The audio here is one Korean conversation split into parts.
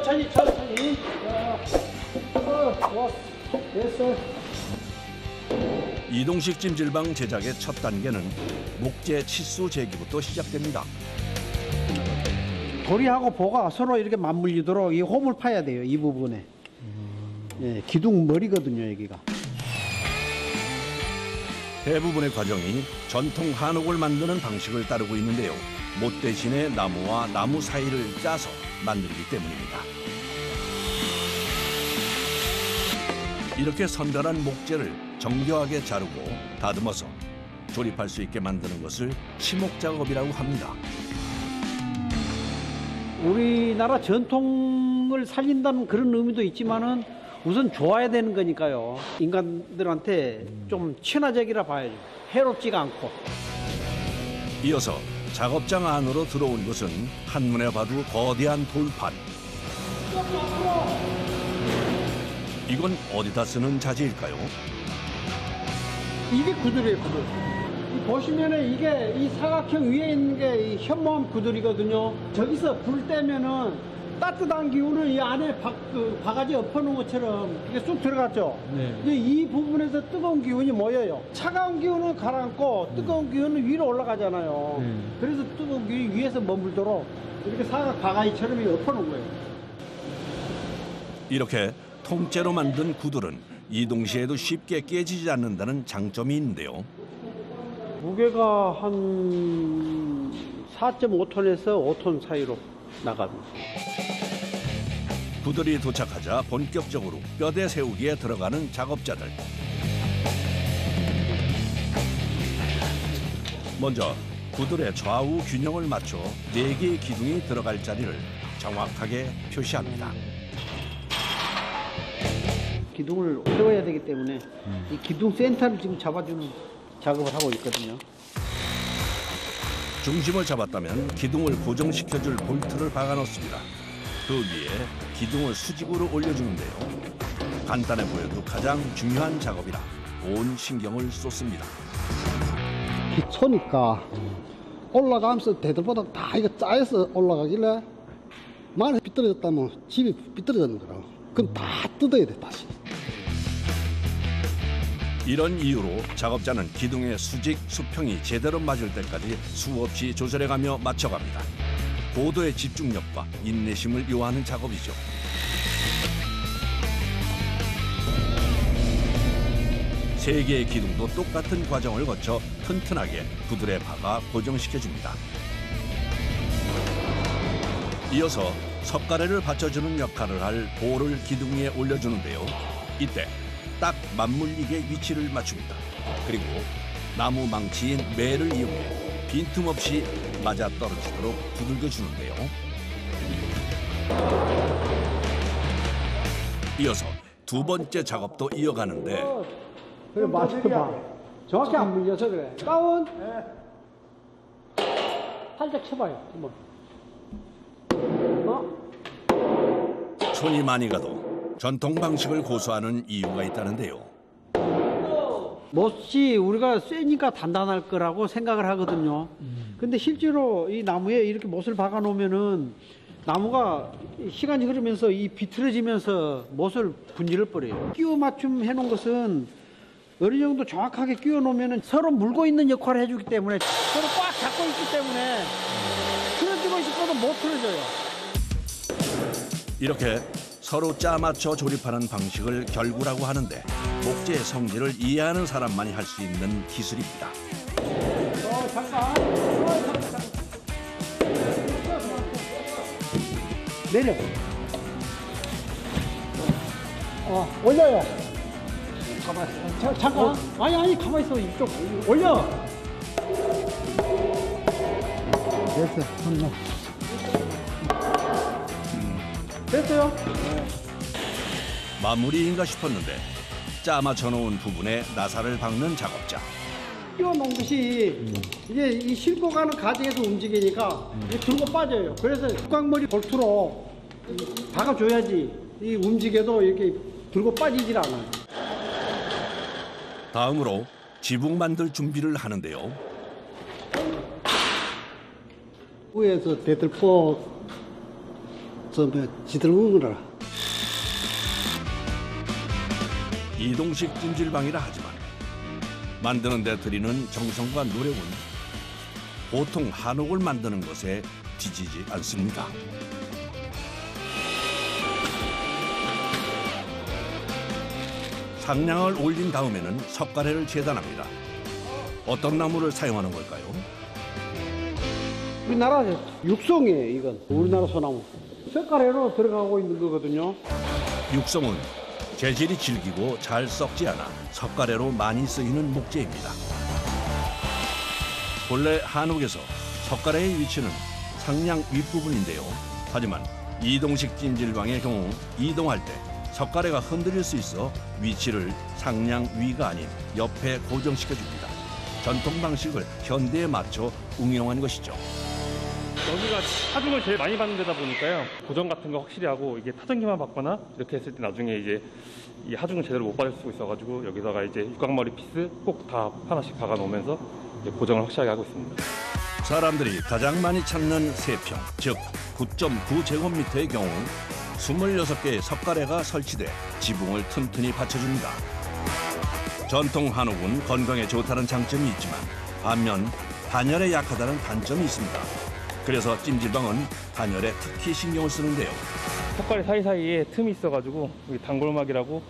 천천히. 자, 됐어. 이동식 찜질방 제작의 첫 단계는 목재 치수 제기부터 시작됩니다. 고리하고 보가 서로 이렇게 맞물리도록 이 홈을 파야 돼요. 이 부분에. 예, 기둥 머리거든요, 여기가. 대부분의 과정이 전통 한옥을 만드는 방식을 따르고 있는데요. 못 대신에 나무와 나무 사이를 짜서 만들기 때문입니다. 이렇게 선별한 목재를 정교하게 자르고 다듬어서 조립할 수 있게 만드는 것을 치목 작업이라고 합니다. 우리나라 전통을 살린다는 그런 의미도 있지만은 우선 좋아야 되는 거니까요. 인간들한테 좀 친화적이라 봐야죠. 해롭지가 않고. 이어서 작업장 안으로 들어온 것은 한눈에 봐도 거대한 돌판. 이건 어디다 쓰는 자재일까요? 이게 구들이에요, 구들. 보시면은 이게 이 사각형 위에 있는 게 이 현모암 구들이거든요. 저기서 불 떼면은 따뜻한 기운을 이 안에 바가지 엎어놓은 것처럼 이게 쑥 들어갔죠. 네. 이제 이 부분에서 뜨거운 기운이 모여요. 차가운 기운은 가라앉고 뜨거운 기운은 위로 올라가잖아요. 그래서 뜨거운 기운이 위에서 머물도록 이렇게 사각 바가지처럼 엎어놓은 거예요. 이렇게 통째로 만든 구들은 이동시에도 쉽게 깨지지 않는다는 장점이 있는데요. 무게가 한 4.5톤에서 5톤 사이로 나갑니다. 구들이 도착하자 본격적으로 뼈대 세우기에 들어가는 작업자들. 먼저 구들의 좌우 균형을 맞춰 4개의 기둥이 들어갈 자리를 정확하게 표시합니다. 기둥을 세워야 되기 때문에 이 기둥 센터를 지금 잡아주는 작업을 하고 있거든요. 중심을 잡았다면 기둥을 고정시켜줄 볼트를 박아 넣습니다. 그 위에 기둥을 수직으로 올려주는데요. 간단해 보여도 가장 중요한 작업이라 온 신경을 쏟습니다. 기초니까 올라가면서 대들보다 다 이거 짜여서 올라가길래 만에 삐뚤어졌다면 집이 삐뚤어졌는 거라고. 그럼 다 뜯어야 돼 다시. 이런 이유로 작업자는 기둥의 수직, 수평이 제대로 맞을 때까지 수없이 조절해가며 맞춰갑니다. 고도의 집중력과 인내심을 요하는 작업이죠. 세 개의 기둥도 똑같은 과정을 거쳐 튼튼하게 구들에 박아 고정시켜줍니다. 이어서 석가래를 받쳐주는 역할을 할 볼을 기둥 위에 올려주는데요. 이때 딱 맞물리게 위치를 맞춥니다. 그리고 나무 망치인 매를 이용해 빈틈없이 맞아떨어지도록 두들겨주는데요. 이어서 두 번째 작업도 이어가는데 그래, 맞춰봐. 정확히 안 물려서 그래. 다운. 살짝 쳐봐요, 한번. 손이 많이 가도 전통 방식을 고수하는 이유가 있다는데요. 못이 우리가 쇠니까 단단할 거라고 생각을 하거든요. 근데 실제로 이 나무에 이렇게 못을 박아 놓으면은 나무가 시간이 흐르면서 이 비틀어지면서 못을 분질러 버려요. 끼워 맞춤 해 놓은 것은 어느 정도 정확하게 끼워 놓으면은 서로 물고 있는 역할을 해주기 때문에 서로 꽉 잡고 있기 때문에 틀어지고 싶어도 못 틀어져요. 이렇게 서로 짜맞춰 조립하는 방식을 결구라고 하는데 목재의 성질을 이해하는 사람만이 할 수 있는 기술입니다. 잠깐. 내려. 올려요. 가만 있어. 잠깐. 아니, 가만 있어. 이쪽 올려. 됐어. 한번. 됐어요. 마무리인가 싶었는데 짜맞춰 놓은 부분에 나사를 박는 작업자. 끼워 놓은 것이 이제 이 싣고 가는 가정에서 움직이니까 이게 들고 빠져요. 그래서 꽉머리 볼트로 박아줘야지 이 움직여도 이렇게 들고 빠지질 않아요. 다음으로 지붕 만들 준비를 하는데요. 위에서 대들포 지들먹으라. 이동식 찜질방이라 하지만 만드는 데 들이는 정성과 노력은 보통 한옥을 만드는 것에 뒤지지 않습니다. 상량을 올린 다음에는 석가래를 재단합니다. 어떤 나무를 사용하는 걸까요? 우리나라 육송이에요, 이건. 우리나라 소나무. 색깔로 들어가고 있는 거거든요. 육성은 재질이 질기고 잘 썩지 않아 석가래로 많이 쓰이는 목재입니다. 본래 한옥에서 석가래의 위치는 상량 윗부분인데요. 하지만 이동식 찜질방의 경우 이동할 때 석가래가 흔들릴 수 있어 위치를 상량 위가 아닌 옆에 고정시켜줍니다. 전통 방식을 현대에 맞춰 응용한 것이죠. 여기가 하중을 제일 많이 받는 데다 보니까요. 고정 같은 거 확실히 하고 이게 타전기만 받거나 이렇게 했을 때 나중에 이제 이 하중을 제대로 못 받을 수 있어가지고 여기다가 이제 육각머리 피스 꼭 다 하나씩 박아 놓으면서 이제 고정을 확실하게 하고 있습니다. 사람들이 가장 많이 찾는 세평, 즉 9.9제곱미터의 경우 26개의 석가래가 설치돼 지붕을 튼튼히 받쳐줍니다. 전통 한옥은 건강에 좋다는 장점이 있지만 반면 단열에 약하다는 단점이 있습니다. 그래서 찜질방은 단열에 특히 신경을 쓰는데요. 석가래 사이사이에 틈이 있어가지고 여기 단골막이라고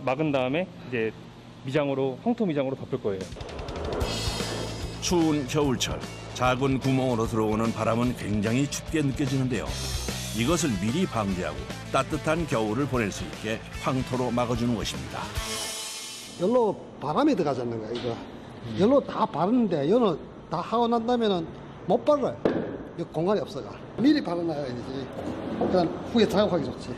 막은 다음에 이제 미장으로 황토 미장으로 덮을 거예요. 추운 겨울철 작은 구멍으로 들어오는 바람은 굉장히 춥게 느껴지는데요. 이것을 미리 방지하고 따뜻한 겨울을 보낼 수 있게 황토로 막아주는 것입니다. 열로 바람이 들어가잖아요, 이거. 열로 다 바르는데, 열로 다 하고 난 다음에는 못 발라요. 여기 공간이 없어가. 미리 발라놔야 되지. 그냥 후에 작업하기 좋지.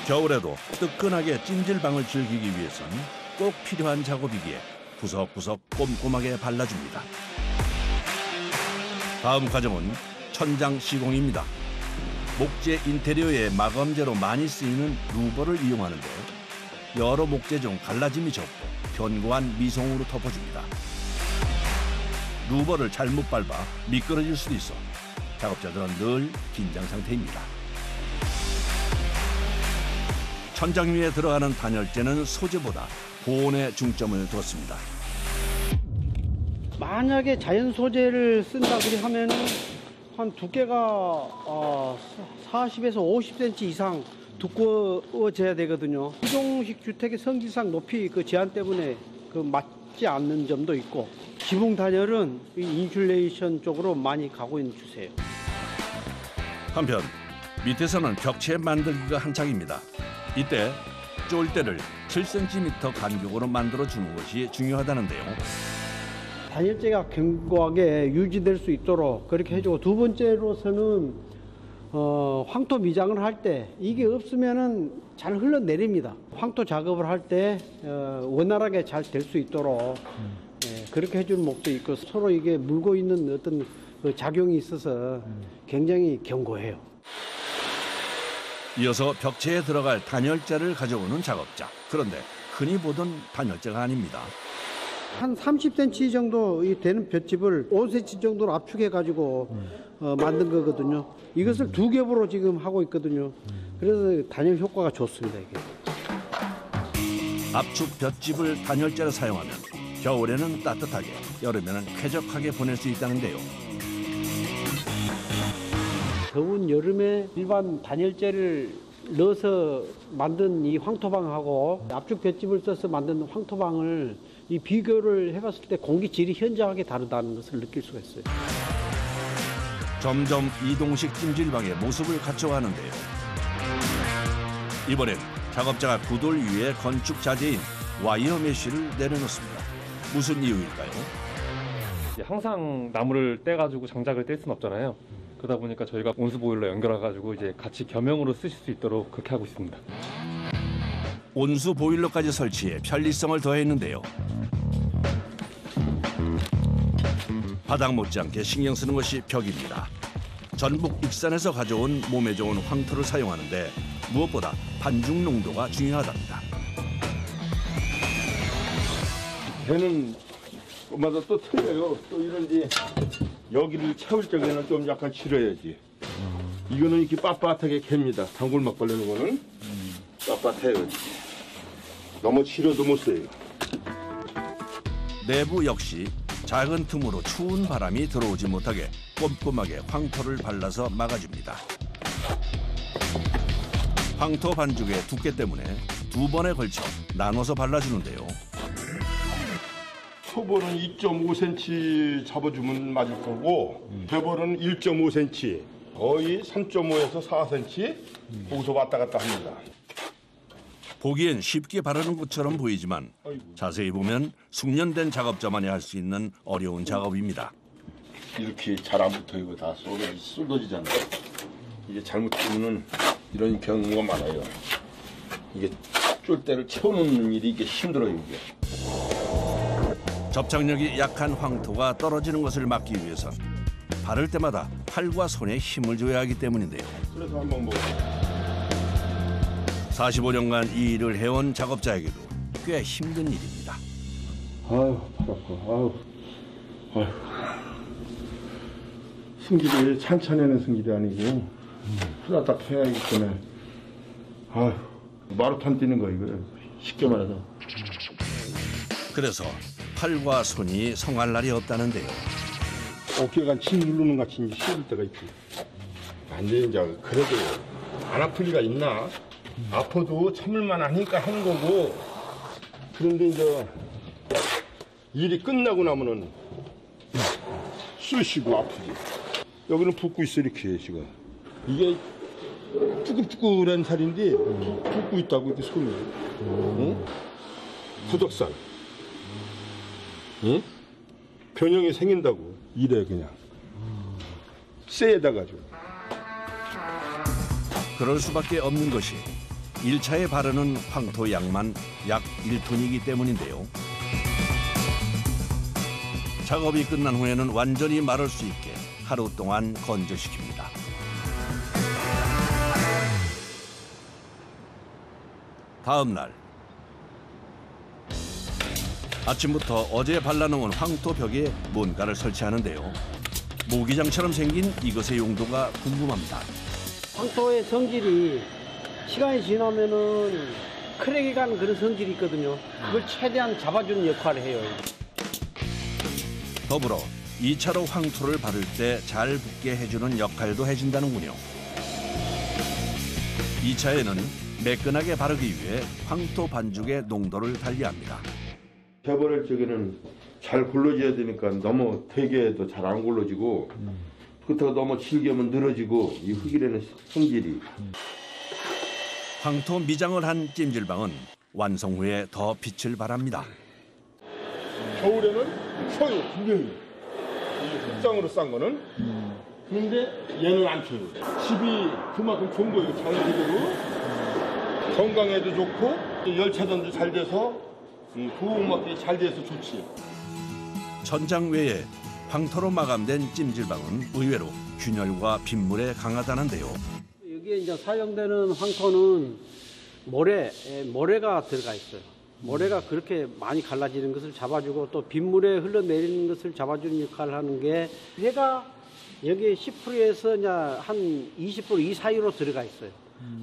겨울에도 뜨끈하게 찜질방을 즐기기 위해서는 꼭 필요한 작업이기에 구석구석 꼼꼼하게 발라줍니다. 다음 과정은 천장 시공입니다. 목재 인테리어의 마감재로 많이 쓰이는 루버를 이용하는데요. 여러 목재 중 갈라짐이 적고 견고한 미송으로 덮어줍니다. 루버를 잘못 밟아 미끄러질 수도 있어 작업자들은 늘 긴장 상태입니다. 천장 위에 들어가는 단열재는 소재보다 보온에 중점을 뒀습니다. 만약에 자연 소재를 쓴다 그리 하면은 한 두께가 40에서 50cm 이상 두꺼워져야 되거든요. 이동식 주택의 성질상 높이 그 제한 때문에 그 맞지 않는 점도 있고 지붕 단열은 이 인슐레이션 쪽으로 많이 가고 있는 추세예요. 한편 밑에서는 벽체 만들기가 한창입니다. 이때 쫄대를 7cm 간격으로 만들어주는 것이 중요하다는데요. 단열재가 견고하게 유지될 수 있도록 그렇게 해주고 두 번째로서는 황토 미장을 할 때 이게 없으면은 잘 흘러내립니다. 황토 작업을 할 때 원활하게 잘 될 수 있도록 그렇게 해주는 목도 있고 서로 이게 물고 있는 어떤 그 작용이 있어서 굉장히 견고해요. 이어서 벽체에 들어갈 단열재를 가져오는 작업자. 그런데 흔히 보던 단열재가 아닙니다. 한 30cm 정도 되는 볏짚을 5cm 정도로 압축해 가지고 만든 거거든요. 이것을 두 겹으로 지금 하고 있거든요. 그래서 단열 효과가 좋습니다. 이게. 압축 볏짚을 단열재로 사용하면 겨울에는 따뜻하게, 여름에는 쾌적하게 보낼 수 있다는데요. 더운 여름에 일반 단열재를 넣어서 만든 이 황토방하고 압축 볏짚을 써서 만든 황토방을 이 비교를 해봤을 때 공기질이 현저하게 다르다는 것을 느낄 수가 있어요. 점점 이동식 찜질방의 모습을 갖춰가는데요. 이번엔 작업자가 구돌 위에 건축 자재인 와이어 메쉬를 내려놓습니다. 무슨 이유일까요? 이제 항상 나무를 떼가지고 장작을 뗄 수는 없잖아요. 그러다 보니까 저희가 온수 보일러 연결해가지고 이제 같이 겸용으로 쓰실 수 있도록 그렇게 하고 있습니다. 온수 보일러까지 설치해 편리성을 더했는데요. 바닥 못지않게 신경 쓰는 것이 벽입니다. 전북 익산에서 가져온 몸에 좋은 황토를 사용하는데 무엇보다 반죽 농도가 중요하답니다. 배는 마다 또 틀려요. 또 이런지 여기를 채울 적에는 좀 약간 실어야지. 이거는 이렇게 빳빳하게 캡니다. 단골 막걸리는 거는 빳빳해요. 너무 치려도 못 써요. 내부 역시 작은 틈으로 추운 바람이 들어오지 못하게 꼼꼼하게 황토를 발라서 막아줍니다. 황토 반죽의 두께 때문에 2번에 걸쳐 나눠서 발라주는데요. 초벌은 2.5cm 잡아주면 맞을 거고 대벌은 1.5cm, 거의 3.5에서 4cm 거기서 왔다 갔다 합니다. 보기엔 쉽게 바르는 것처럼 보이지만 자세히 보면 숙련된 작업자만이 할 수 있는 어려운 작업입니다. 이렇게 잘 안 붙어 이거 다 쏟아지잖아요. 이게 잘못되면은 이런 경우가 많아요. 이게 쫄대를 채워놓는 일이 이게 힘들어요 이게. 접착력이 약한 황토가 떨어지는 것을 막기 위해선 바를 때마다 팔과 손에 힘을 줘야 하기 때문인데요. 그래서 한번 뭐 45년간 이 일을 해온 작업자에게도 꽤 힘든 일입니다. 아유 팔 아파. 아유. 승질이 찬찬해는 승질이 아니고 후다닥 해야 하기 때문에 아유 마라톤 뛰는 거 이거 쉽게 말해서. 그래서 팔과 손이 성할 날이 없다는데요. 어깨가 침 누르는 같이 이제 씹을 때가 있지. 완전히 이제 그래도 안 아플 리가 있나? 아파도 참을만 하니까 하는 거고. 그런데 이제 일이 끝나고 나면은 쑤시고 아프지. 여기는 붓고 있어 이렇게 지금. 이게 쭈글쭈글한 살인데 붓고 있다고 이렇게 손이. 응? 부덕살. 응? 변형이 생긴다고 이래 그냥. 쎄에다 가지고. 그럴 수밖에 없는 것이 1차에 바르는 황토 양만 약 1톤이기 때문인데요. 작업이 끝난 후에는 완전히 마를 수 있게 하루 동안 건조시킵니다. 다음 날 아침부터 어제 발라놓은 황토 벽에 뭔가를 설치하는데요. 모기장처럼 생긴 이것의 용도가 궁금합니다. 황토의 성질이 시간이 지나면은 크랙이 가는 그런 성질이 있거든요. 그걸 최대한 잡아주는 역할을 해요. 더불어 2차로 황토를 바를 때 잘 붙게 해주는 역할도 해준다는군요. 2차에는 매끈하게 바르기 위해 황토 반죽의 농도를 달리합니다. 해버릴 적에는 잘 굴러져야 되니까 너무 되게 해도 잘 안 굴러지고 그렇다고 너무 질게 하면 늘어지고 이 흙이라는 성질이. 황토 미장을 한 찜질방은 완성 후에 더 빛을 발합니다. 겨울에는 쳐요 분명히 이 흙장으로 싼 거는. 그런데 얘는 안 쳐요. 집이 그만큼 좋은 거예요. 장기적으로 건강에도 좋고 열차전도 잘 돼서 부엌막이 잘 돼서 좋지. 천장 외에 황토로 마감된 찜질방은 의외로 균열과 빗물에 강하다는데요. 여기에 이제 사용되는 황토는 모래가 들어가 있어요. 모래가 그렇게 많이 갈라지는 것을 잡아주고 또 빗물에 흘러내리는 것을 잡아주는 역할을 하는 게 해가 여기 10%에서 이제 한 20% 이 사이로 들어가 있어요.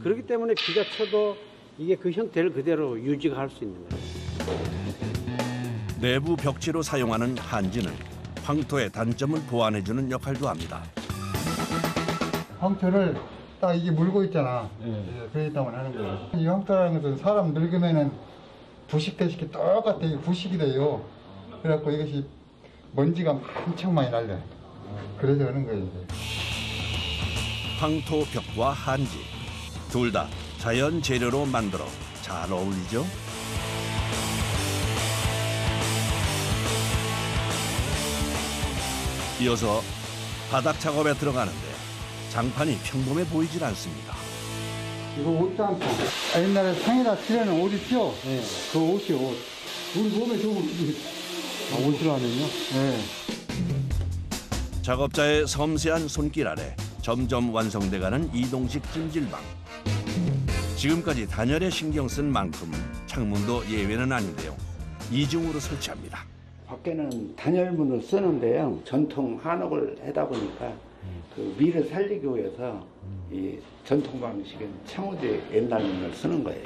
그렇기 때문에 비가 쳐도 이게 그 형태를 그대로 유지가 할 수 있는 거예요. 내부 벽지로 사용하는 한지는 황토의 단점을 보완해주는 역할도 합니다. 황토를 딱 이게 물고 있잖아. 그렇기 때문에 하는 거예요. 이 황토라는 것은 사람 늙으면은 부식되시기 똑같아. 부식이 돼요. 그래갖고 이것이 먼지가 엄청 많이 날려요. 그래서 하는 거예요. 이제. 황토 벽과 한지 둘 다 자연 재료로 만들어 잘 어울리죠? 이어서 바닥 작업에 들어가는데 장판이 평범해 보이질 않습니다. 이거 옷장판. 옛날에 상에다 칠해놓은 옷 있죠? 네. 그 옷이 옷. 우리 몸에 좋은 옷으로 하면요. 네. 작업자의 섬세한 손길 아래 점점 완성돼가는 이동식 찜질방. 지금까지 단열에 신경 쓴 만큼 창문도 예외는 아닌데요. 이중으로 설치합니다. 밖에는 단열문을 쓰는데요. 전통 한옥을 하다 보니까 그 미를 살리기 위해서 이 전통 방식은 창호제 옛날문을 쓰는 거예요.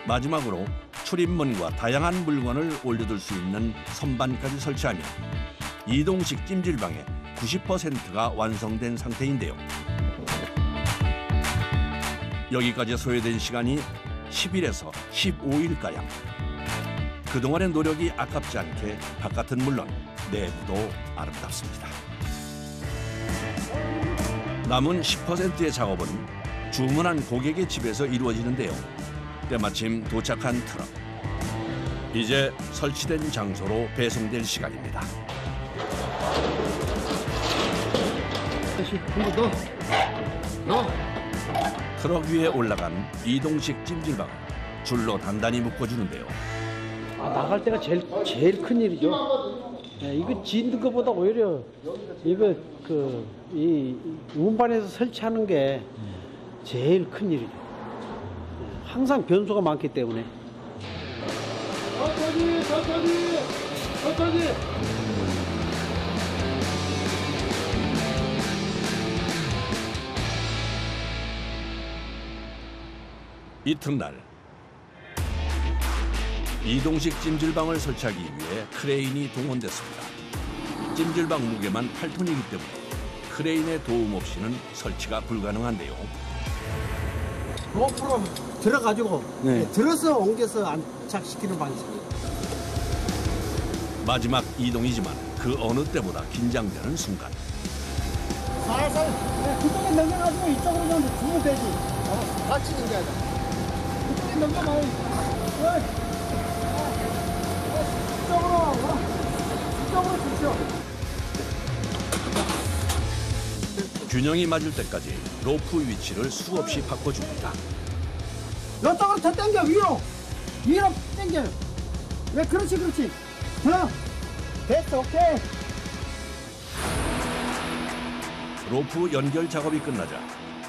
마지막으로 출입문과 다양한 물건을 올려둘 수 있는 선반까지 설치하면 이동식 찜질방의 90%가 완성된 상태인데요. 여기까지 소요된 시간이 10일에서 15일가량. 그동안의 노력이 아깝지 않게 바깥은 물론 내부도 아름답습니다. 남은 10%의 작업은 주문한 고객의 집에서 이루어지는데요. 때마침 도착한 트럭. 이제 설치된 장소로 배송될 시간입니다. 트럭 위에 올라간 이동식 찜질방을 줄로 단단히 묶어주는데요. 나갈 때가 제일 큰 일이죠. 이거 짓는 것보다 오히려 이거 이 운반에서 설치하는 게 제일 큰 일이죠. 항상 변수가 많기 때문에. 천천히. 이튿날 이동식 찜질방을 설치하기 위해 크레인이 동원됐습니다. 찜질방 무게만 8톤이기 때문에 크레인의 도움 없이는 설치가 불가능한데요. 로프로 들어가지고 들어서 옮겨서 안착시키는 방식이에요. 마지막 이동이지만 그 어느 때보다 긴장되는 순간. 살살 그쪽에 넘겨가지고 이쪽으로 좀 주면 되지. 같이 넘겨야 돼. 이쪽에 넘겨봐요. 이쪽으로 주죠. 균형이 맞을 때까지 로프 위치를 수없이 바꿔줍니다. 이쪽으로 더 당겨 위로 당겨요. 네, 그렇지. 됐어, 오케이. 로프 연결 작업이 끝나자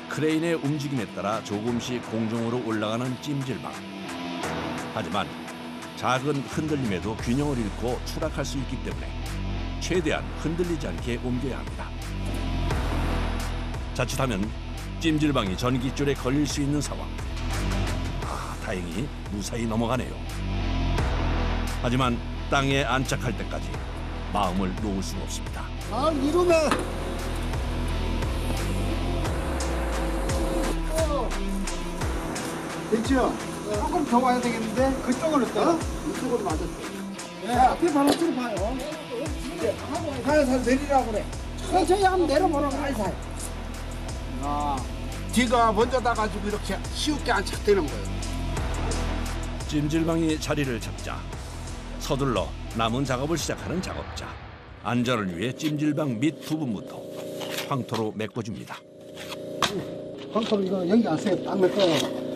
크레인의 움직임에 따라 조금씩 공중으로 올라가는 찜질방. 하지만 작은 흔들림에도 균형을 잃고 추락할 수 있기 때문에 최대한 흔들리지 않게 옮겨야 합니다. 자칫하면 찜질방이 전깃줄에 걸릴 수 있는 상황. 다행히 무사히 넘어가네요. 하지만 땅에 안착할 때까지 마음을 놓을 수는 없습니다. 이러네. 됐죠? 조금 더 와야 되겠는데? 그쪽으로 떠? 이쪽으로 맞았어. 앞에 바람처럼 봐요. 살살 내리라고 그래. 천천히 한번 내려보라고 살살. 뒤가 먼저 나가지고 이렇게 쉽게 안착되는 거예요. 찜질방이 자리를 잡자 서둘러 남은 작업을 시작하는 작업자. 안전을 위해 찜질방 밑 부분부터 황토로 메꿔줍니다. 황토로 이거 연기 안 세요. 딱 메꿔요.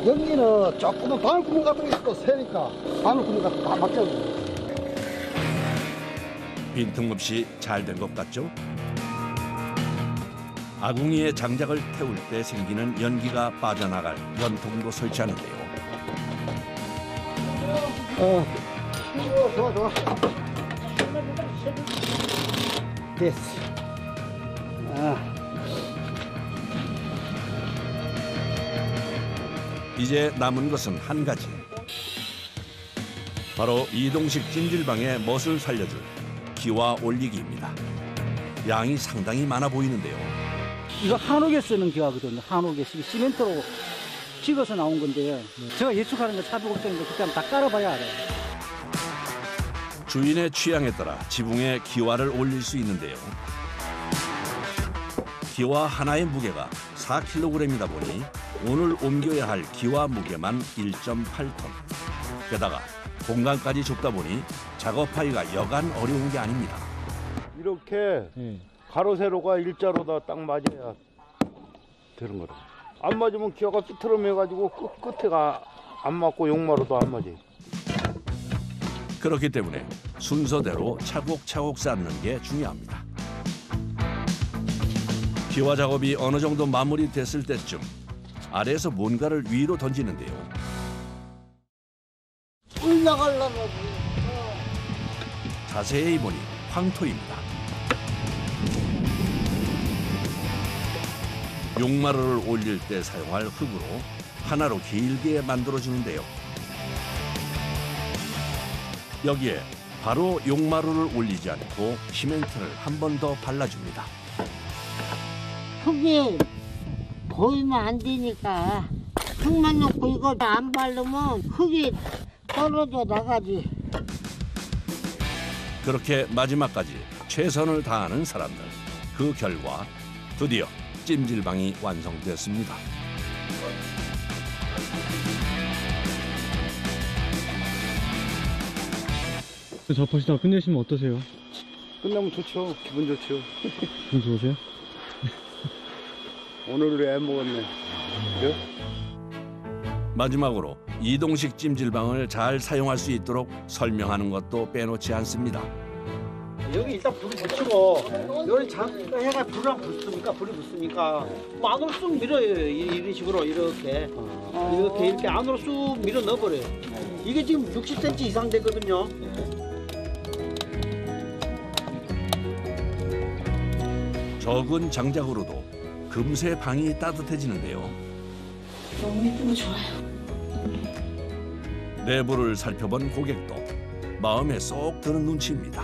연기는 조금은 바늘구멍 같은 게 또 세니까 바늘구멍 같은 거 다 막혀요. 빈틈없이 잘 된 것 같죠? 아궁이에 장작을 태울 때 생기는 연기가 빠져나갈 연통도 설치하는데요. 좋아. 됐어. 이제 남은 것은 한 가지. 바로 이동식 찜질방의 멋을 살려줄 기와 올리기입니다. 양이 상당히 많아 보이는데요. 이거 한옥에 쓰는 기와거든요. 한옥에 시멘트로 찍어서 나온 건데요. 제가 예측하는 거 차비곡정인데 그때 한번 다 깔아봐야 알아요. 주인의 취향에 따라 지붕에 기와를 올릴 수 있는데요. 기와 하나의 무게가 4kg이다 보니 오늘 옮겨야 할 기와 무게만 1.8톤. 게다가 공간까지 좁다 보니 작업하기가 여간 어려운 게 아닙니다. 이렇게 가로 세로가 일자로다 딱 맞아야 되는 거라. 안 맞으면 기어가 삐뚤어매가지고 끝에가 안 맞고 용마로도 안 맞아요. 그렇기 때문에 순서대로 차곡차곡 쌓는 게 중요합니다. 기와 작업이 어느 정도 마무리됐을 때쯤 아래에서 뭔가를 위로 던지는데요. 올라가려고. 자세히 보니 황토입니다. 용마루를 올릴 때 사용할 흙으로 하나로 길게 만들어주는데요. 여기에 바로 용마루를 올리지 않고 시멘트를 한 번 더 발라줍니다. 흙이 보이면 안 되니까 흙만 놓고 이거 안 바르면 흙이 떨어져 나가지. 그렇게 마지막까지 최선을 다하는 사람들. 그 결과 드디어 찜질방이 완성됐습니다. 접하시다가 끝내시면 어떠세요? 끝나면 좋죠. 기분 좋죠. 기분 좋으세요? 오늘을 애 먹었네. 그죠? 마지막으로 이동식 찜질방을 잘 사용할 수 있도록 설명하는 것도 빼놓지 않습니다. 여기 일단 불이 붙이고 여기 잠깐 해가 불을 안 붙습니까? 불이 붙습니까? 뭐 안으로 쑥 밀어요. 이런 식으로 이렇게 안으로 쑥 밀어 넣어버려요. 이게 지금 60cm 이상 되거든요. 적은 장작으로도 금세 방이 따뜻해지는데요. 너무 예쁘고 좋아요. 내부를 살펴본 고객도 마음에 쏙 드는 눈치입니다.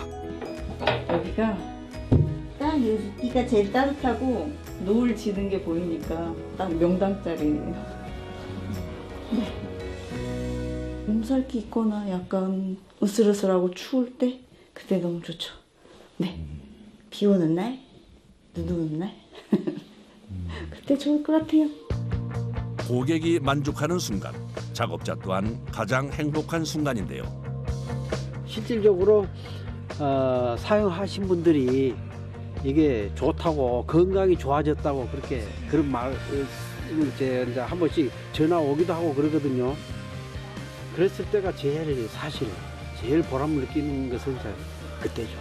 여기가 딱 여기가 제일 따뜻하고 노을 지는 게 보이니까 딱 명당짜리네요. 네. 몸살기 있거나 약간 으슬으슬하고 추울 때 그때 너무 좋죠. 네. 비 오는 날, 눈 오는 날 그때 좋을 것 같아요. 고객이 만족하는 순간, 작업자 또한 가장 행복한 순간인데요. 실질적으로 사용하신 분들이 이게 좋다고 건강이 좋아졌다고 그렇게 그런 말을 이제 한 번씩 전화 오기도 하고 그러거든요. 그랬을 때가 제일 보람을 느끼는 것은 그때죠.